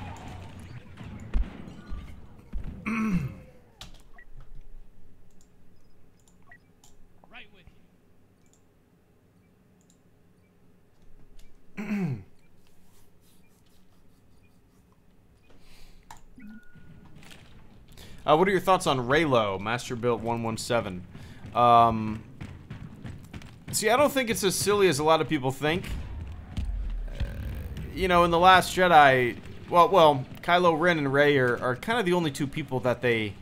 Right with you. What are your thoughts on Raylo, Master Built 117? See, I don't think it's as silly as a lot of people think. You know, in The Last Jedi, well, Kylo Ren and Rey are kind of the only two people that they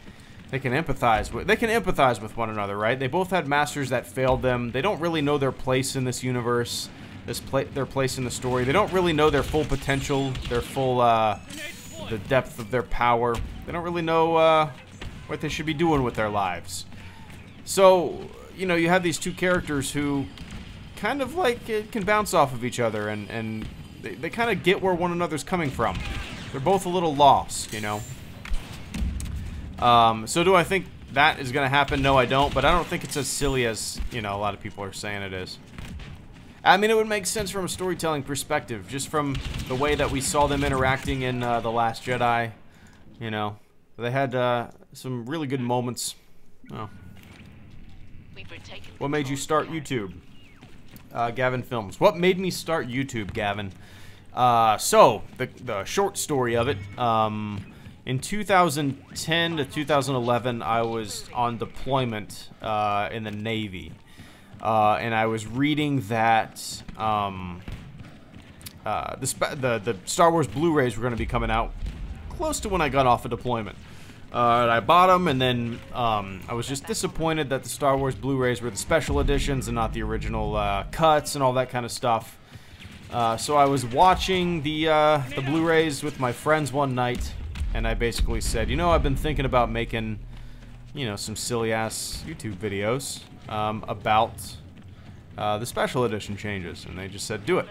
can empathize with. They can empathize with one another, right? They both had masters that failed them. They don't really know their place in this universe, their place in the story. They don't really know their full potential, their full, the depth of their power. They don't really know what they should be doing with their lives. So, you know, you have these two characters who kind of like can bounce off of each other, and they kind of get where one another's coming from. They're both a little lost, you know. So do I think that is going to happen? No, I don't. But I don't think it's as silly as, you know, a lot of people are saying it is. I mean, it would make sense from a storytelling perspective, just from the way that we saw them interacting in The Last Jedi. You know, they had some really good moments. Oh. What made you start YouTube? Gavin Films. What made me start YouTube, Gavin? So, the short story of it. In 2010 to 2011, I was on deployment in the Navy. And I was reading that the Star Wars Blu-rays were going to be coming out close to when I got off of deployment. And I bought them, and then I was just disappointed that the Star Wars Blu-rays were the special editions and not the original cuts and all that kind of stuff. So I was watching the Blu-rays with my friends one night, and I basically said, you know, I've been thinking about making, you know, some silly-ass YouTube videos about the special edition changes, and they just said, do it.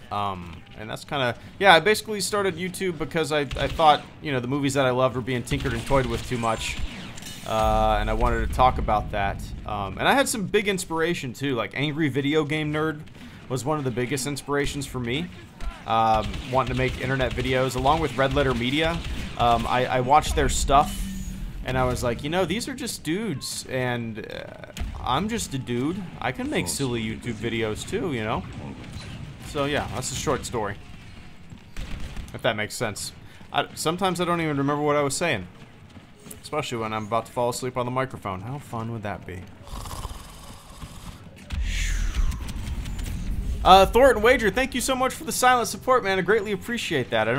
And that's kind of, yeah, I basically started YouTube because I thought, you know, the movies that I loved were being tinkered and toyed with too much, and I wanted to talk about that. And I had some big inspiration too, like Angry Video Game Nerd was one of the biggest inspirations for me. wanting to make internet videos, along with Red Letter Media. I watched their stuff, and I was like, you know, these are just dudes, and I'm just a dude. I can make silly YouTube videos too, you know? So yeah, that's a short story. If that makes sense. Sometimes I don't even remember what I was saying. Especially when I'm about to fall asleep on the microphone. How fun would that be? Thornton Wager, thank you so much for the silent support, man. I greatly appreciate that. I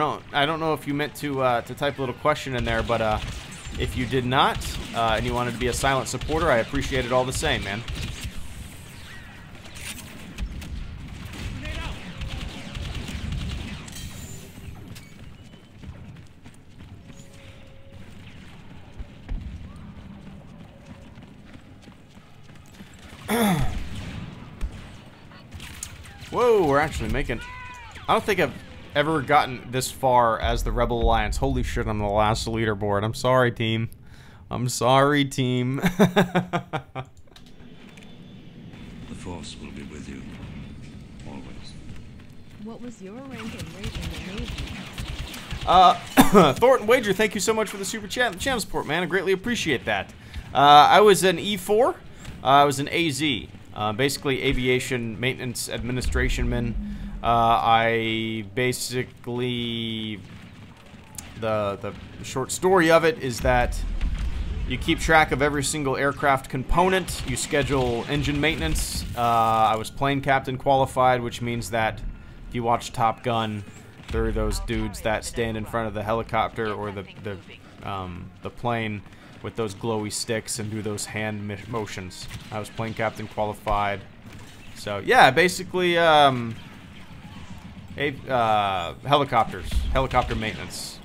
don't know if you meant to type a little question in there, but if you did not, and you wanted to be a silent supporter, I appreciate it all the same, man. Whoa, we're actually making... I don't think I've ever gotten this far as the Rebel Alliance. Holy shit, I'm the last leaderboard. I'm sorry, team. I'm sorry, team. The Force will be with you. Always. What was your rank and rate in the Navy? Thornton Wager, thank you so much for the super chat and channel support, man. I greatly appreciate that. I was an E4. I was an AZ. Basically, aviation maintenance administration man. I basically... The short story of it is that you keep track of every single aircraft component. You schedule engine maintenance. I was plane captain qualified, which means that if you watch Top Gun, there are those dudes that stand in front of the helicopter or the plane with those glowy sticks and do those hand motions. I was plane captain qualified. So yeah, basically helicopter maintenance.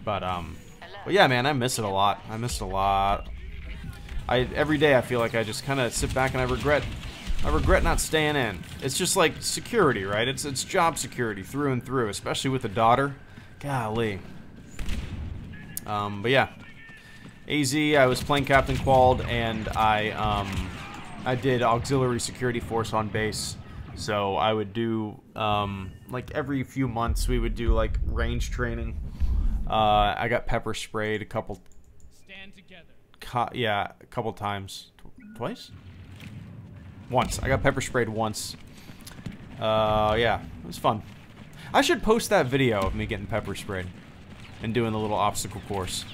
But yeah, man, I miss it a lot. I miss it a lot. Every day I feel like I just kind of sit back and I regret not staying in. It's just like security, right? It's job security through and through, especially with a daughter. Golly. But yeah, AZ, I was plane captain qualled, and I did auxiliary security force on base. So I would do like every few months we would do like range training. I got pepper sprayed a couple. Stand together. Yeah, a couple times. Twice? Once. I got pepper sprayed once. Yeah, it was fun. I should post that video of me getting pepper sprayed and doing the little obstacle course.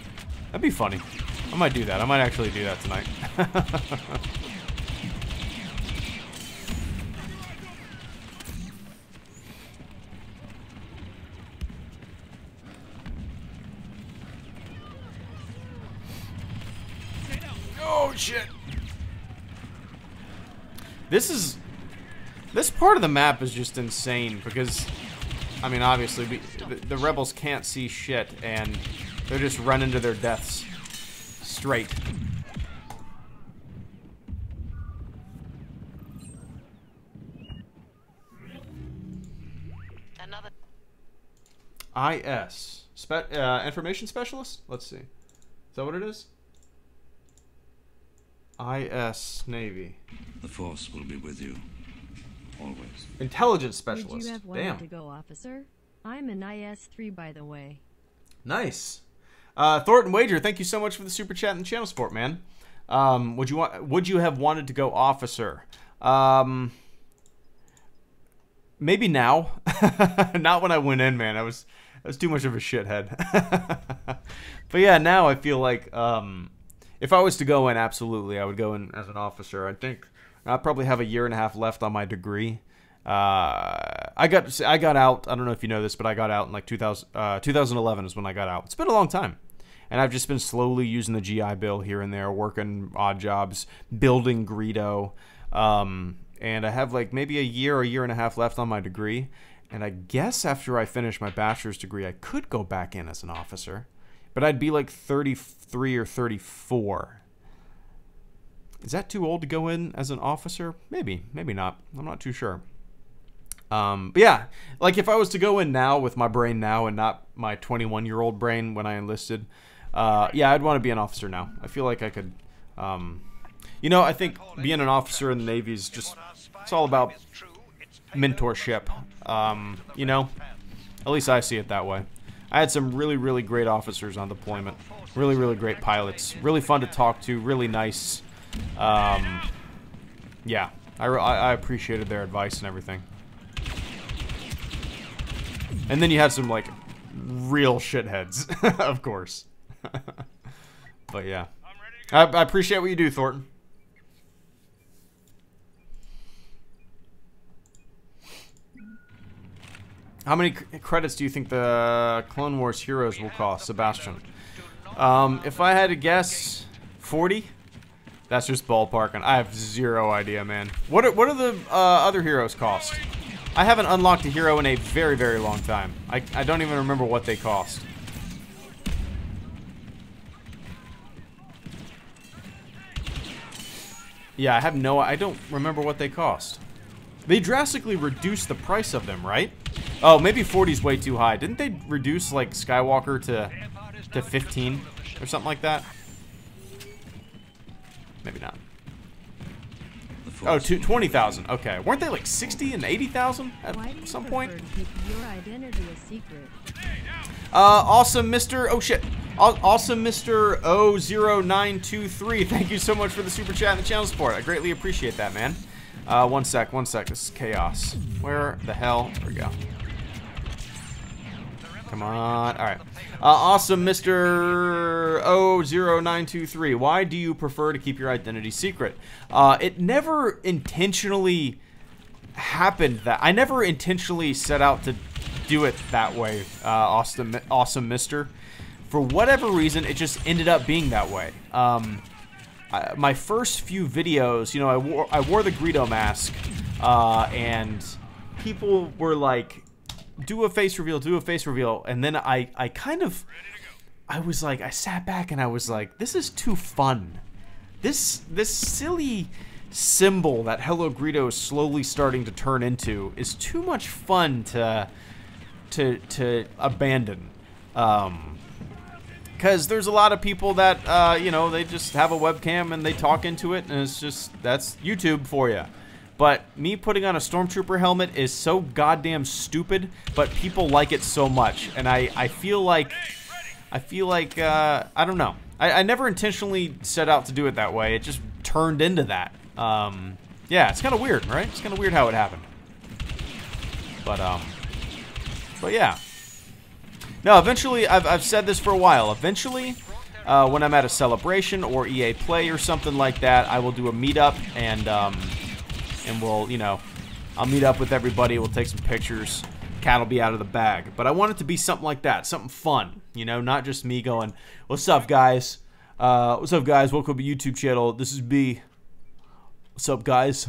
That'd be funny. I might do that. I might actually do that tonight. Oh shit! This part of the map is just insane because, I mean, obviously the rebels can't see shit and they're just running to their deaths straight. Another. IS information specialist. Let's see. Is that what it is? IS Navy. The Force will be with you. Always. Intelligence specialist. Would you have wanted Damn. to go, officer? I'm an IS-3, by the way. Nice. Thornton Wager, thank you so much for the super chat and channel support, man. Would you have wanted to go officer? Maybe now. Not when I went in, man. I was too much of a shithead. But yeah, now I feel like if I was to go in, absolutely, I would go in as an officer. I think I probably have a year and a half left on my degree. I got out. I don't know if you know this, but I got out in like 2011 is when I got out. It's been a long time, and I've just been slowly using the GI Bill here and there, working odd jobs, building Greedo, and I have like maybe a year and a half left on my degree. And I guess after I finish my bachelor's degree, I could go back in as an officer. But I'd be like 33 or 34. Is that too old to go in as an officer? Maybe, maybe not. I'm not too sure. But yeah, like if I was to go in now with my brain now and not my 21-year-old brain when I enlisted, yeah, I'd want to be an officer now. I feel like I could, you know, I think being an officer in the Navy is just, it's all about mentorship. You know, at least I see it that way. I had some really, really great officers on deployment. Really, really great pilots. Really fun to talk to. Really nice. Yeah, I appreciated their advice and everything. And then you had some, like, real shitheads, of course. But yeah. I appreciate what you do, Thornton. How many credits do you think the Clone Wars heroes will cost, Sebastian? If I had to guess, 40? That's just ballparking. I have zero idea, man. What are the other heroes cost? I haven't unlocked a hero in a very, very long time. I don't even remember what they cost. Yeah, I don't remember what they cost. They drastically reduced the price of them, right? Oh, maybe 40's way too high. Didn't they reduce, like, Skywalker to 15 or something like that? Maybe not. Oh, 20,000. Okay. Weren't they like 60 and 80,000 at some point? Your identity a secret. Awesome, Mr. Oh shit. Awesome, Mr. 00923. Thank you so much for the super chat and the channel support. I greatly appreciate that, man. One sec. This is chaos. Where the hell? There we go. Come on. All right. Awesome, Mr. 00923. Why do you prefer to keep your identity secret? It never intentionally happened that. I never intentionally set out to do it that way, awesome Mister. For whatever reason, it just ended up being that way. My first few videos, you know, I wore the Greedo mask, and people were like, do a face reveal, and then I sat back and I was like, this is too fun. This silly symbol that HelloGreedo is slowly starting to turn into is too much fun to abandon. Because there's a lot of people that, you know, they just have a webcam and they talk into it, and it's just, that's YouTube for you. But me putting on a Stormtrooper helmet is so goddamn stupid, but people like it so much. And I feel like, I don't know. I never intentionally set out to do it that way. It just turned into that. Yeah, it's kind of weird, right? It's kind of weird how it happened. But yeah. No, eventually, I've said this for a while. Eventually, when I'm at a celebration or EA Play or something like that, I will do a meetup, and we'll, you know, I'll meet up with everybody, we'll take some pictures, cat will be out of the bag. But I want it to be something like that, something fun, you know, not just me going, what's up, guys? What's up, guys? Welcome to the YouTube channel. This is B. What's up, guys?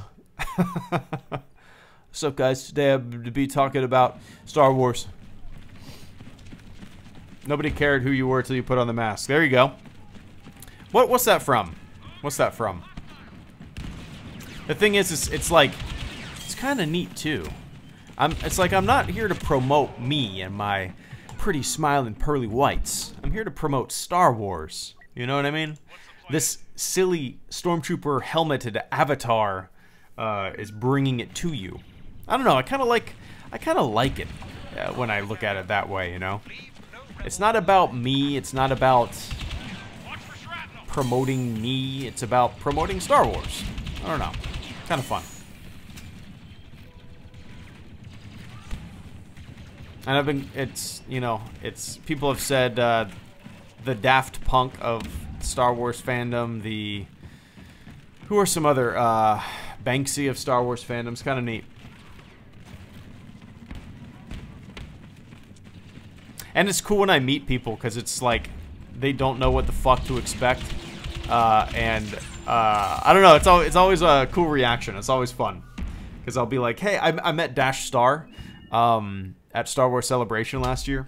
What's up, guys? Today I'm to be talking about Star Wars. Nobody cared who you were till you put on the mask. There you go. What's that from? What's that from? The thing is, it's like, it's kind of neat too. It's like I'm not here to promote me and my pretty smiling pearly whites. I'm here to promote Star Wars. You know what I mean? This silly Stormtrooper helmeted avatar is bringing it to you. I don't know. I kind of like it when I look at it that way. You know, it's not about me. It's not about promoting me. It's about promoting Star Wars. I don't know. Kind of fun. And you know, people have said the Daft Punk of Star Wars fandom, who are some other Banksy of Star Wars fandoms. Kind of neat. And it's cool when I meet people because it's like they don't know what the fuck to expect, I don't know. It's always a cool reaction. It's always fun because I'll be like, "Hey, I met Dash Star at Star Wars Celebration last year,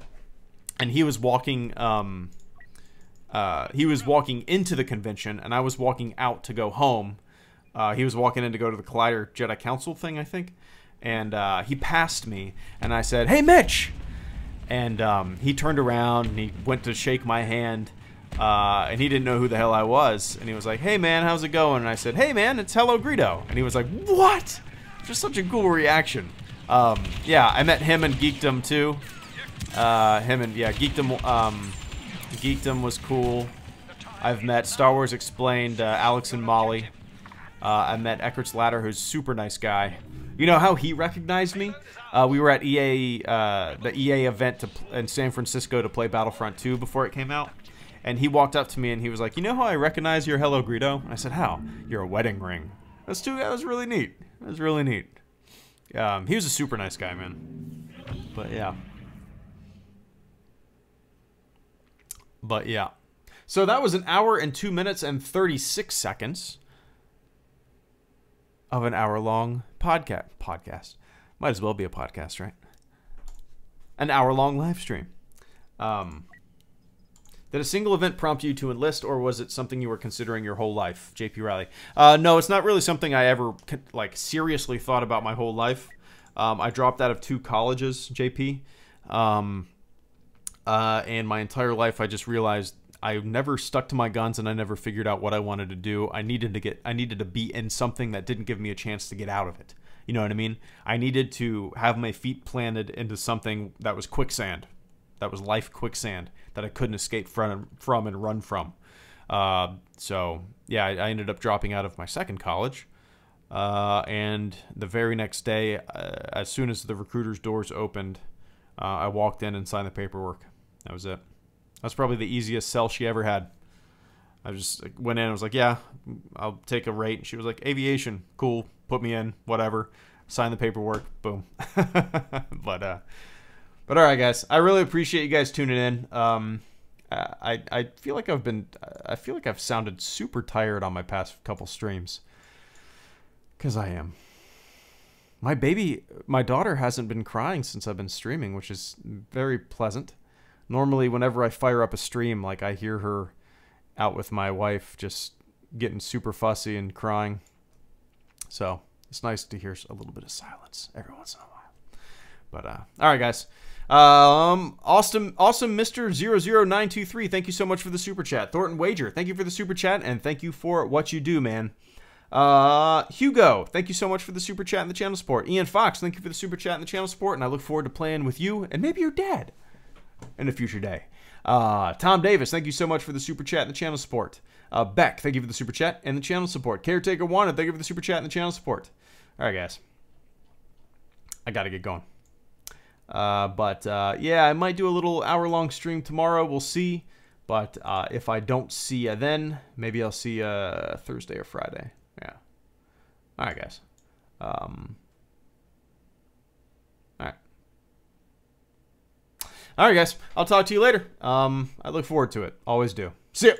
and he was walking into the convention, and I was walking out to go home. He was walking in to go to the Collider Jedi Council thing, I think, and he passed me, and I said, "Hey, Mitch," and he turned around and he went to shake my hand. And he didn't know who the hell I was, and he was like, "Hey man, how's it going?" And I said, "Hey man, it's HelloGreedo." And he was like, "What? Just such a cool reaction. Yeah, I met him in Geekdom too. Geekdom was cool. I've met Star Wars Explained, Alex and Molly. I met Eckert's Ladder, who's a super nice guy. You know how he recognized me? We were at the EA event in San Francisco to play Battlefront 2 before it came out. And he walked up to me and he was like, "You know how I recognize your HelloGreedo?" And I said, "How?" "Your wedding ring." That was really neat. That was really neat. He was a super nice guy, man. But yeah. So that was 1 hour and 2 minutes and 36 seconds of an hour-long podcast. Might as well be a podcast, right? An hour-long live stream. Did a single event prompt you to enlist, or was it something you were considering your whole life? JP Riley. No, it's not really something I ever seriously thought about my whole life. I dropped out of 2 colleges, JP. And my entire life I just realized I never stuck to my guns and I never figured out what I wanted to do. I needed to be in something that didn't give me a chance to get out of it. You know what I mean? I needed to have my feet planted into something that was quicksand. That was life quicksand that I couldn't escape from and run from. So, yeah, I ended up dropping out of my second college. And the very next day, as soon as the recruiter's doors opened, I walked in and signed the paperwork. That was it. That's probably the easiest sell she ever had. I just went in and was like, "Yeah, I'll take a rate." And she was like, "Aviation, cool, put me in, whatever." Signed the paperwork, boom. But all right, guys. I really appreciate you guys tuning in. I feel like I've sounded super tired on my past couple streams. 'Cause I am. My daughter hasn't been crying since I've been streaming, which is very pleasant. Normally, whenever I fire up a stream, like I hear her out with my wife just getting super fussy and crying. So it's nice to hear a little bit of silence every once in a while. But all right, guys. Awesome Mr. 00923, thank you so much for the super chat. Thornton Wager, thank you for the super chat, and thank you for what you do, man. Hugo, thank you so much for the super chat and the channel support. Ian Fox, thank you for the super chat and the channel support, and I look forward to playing with you and maybe your dad in a future day. Tom Davis, thank you so much for the super chat and the channel support. Beck, thank you for the super chat and the channel support. Caretaker Wanted, thank you for the super chat and the channel support. All right, guys. I got to get going. Yeah, I might do a little hour-long stream tomorrow. We'll see. But if I don't see you then, maybe I'll see you Thursday or Friday. Yeah. All right, guys. All right. All right, guys. I'll talk to you later. I look forward to it. Always do. See ya.